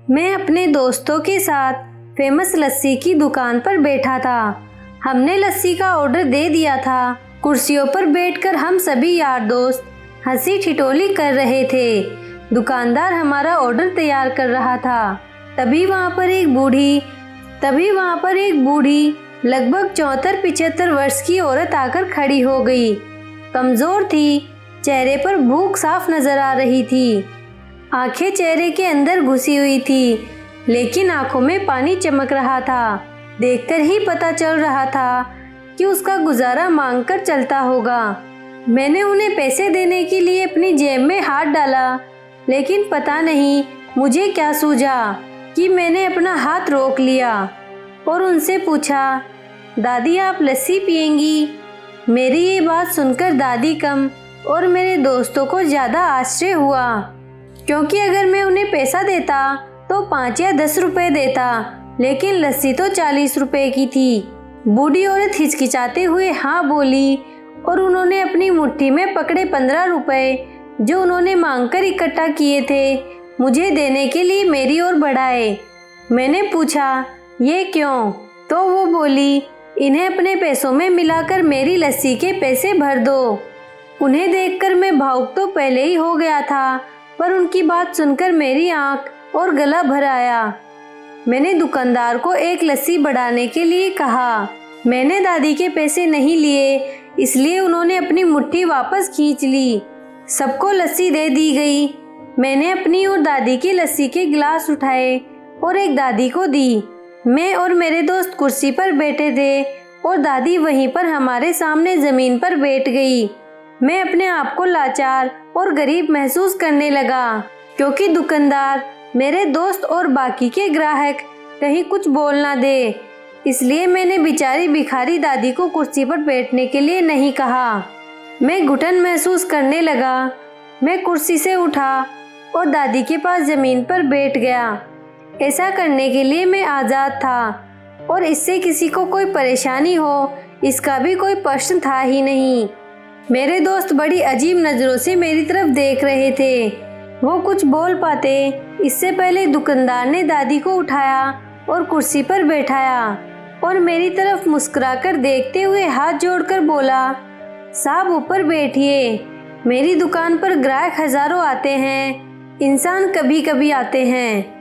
मैं अपने दोस्तों के साथ फेमस लस्सी की दुकान पर बैठा था। हमने लस्सी का ऑर्डर दे दिया था। कुर्सियों पर बैठकर हम सभी यार दोस्त हंसी ठिठोली कर रहे थे। दुकानदार हमारा ऑर्डर तैयार कर रहा था। तभी वहाँ पर एक बूढ़ी लगभग 74-75 वर्ष की औरत आकर खड़ी हो गई। कमजोर थी, चेहरे पर भूख साफ नजर आ रही थी। आंखें चेहरे के अंदर घुसी हुई थी, लेकिन आंखों में पानी चमक रहा था। देखकर ही पता चल रहा था कि उसका गुजारा मांगकर चलता होगा। मैंने उन्हें पैसे देने के लिए अपनी जेब में हाथ डाला, लेकिन पता नहीं मुझे क्या सूझा कि मैंने अपना हाथ रोक लिया और उनसे पूछा, दादी आप लस्सी पिएंगी? मेरी ये बात सुनकर दादी कम और मेरे दोस्तों को ज़्यादा आश्चर्य हुआ, क्योंकि अगर मैं उन्हें पैसा देता तो 5 या 10 रुपए देता, लेकिन लस्सी तो 40 रुपए की थी। बूढ़ी औरत हिचकिचाते हुए हाँ बोली और उन्होंने अपनी मुट्ठी में पकड़े 15 रुपए जो उन्होंने मांगकर इकट्ठा किए थे, मुझे देने के लिए मेरी ओर बढ़ाए। मैंने पूछा, ये क्यों? तो वो बोली, इन्हें अपने पैसों में मिलाकर मेरी लस्सी के पैसे भर दो। उन्हें देखकर मैं भावुक तो पहले ही हो गया था, पर उनकी बात सुनकर मेरी आंख और गला भर आया। मैंने दुकानदार को एक लस्सी बढ़ाने के लिए कहा। मैंने दादी के पैसे नहीं लिए, इसलिए उन्होंने अपनी मुट्ठी वापस खींच ली। सबको लस्सी दे दी गई। मैंने अपनी और दादी की लस्सी के गिलास उठाए और एक दादी को दी। मैं और मेरे दोस्त कुर्सी पर बैठे थे और दादी वहीं पर हमारे सामने जमीन पर बैठ गई। मैं अपने आप को लाचार और गरीब महसूस करने लगा, क्योंकि दुकानदार, मेरे दोस्त और बाकी के ग्राहक कहीं कुछ बोल ना दे। इसलिए मैंने बेचारी भिखारी दादी को कुर्सी पर बैठने के लिए नहीं कहा। मैं घुटन महसूस करने लगा। मैं कुर्सी से उठा और दादी के पास जमीन पर बैठ गया। ऐसा करने के लिए मैं आज़ाद था और इससे किसी को कोई परेशानी हो, इसका भी कोई प्रश्न था ही नहीं। मेरे दोस्त बड़ी अजीब नज़रों से मेरी तरफ देख रहे थे। वो कुछ बोल पाते इससे पहले दुकानदार ने दादी को उठाया और कुर्सी पर बैठाया और मेरी तरफ मुस्कुराकर देखते हुए हाथ जोड़कर बोला, साहब ऊपर बैठिए। मेरी दुकान पर ग्राहक हजारों आते हैं, इंसान कभी कभी आते हैं।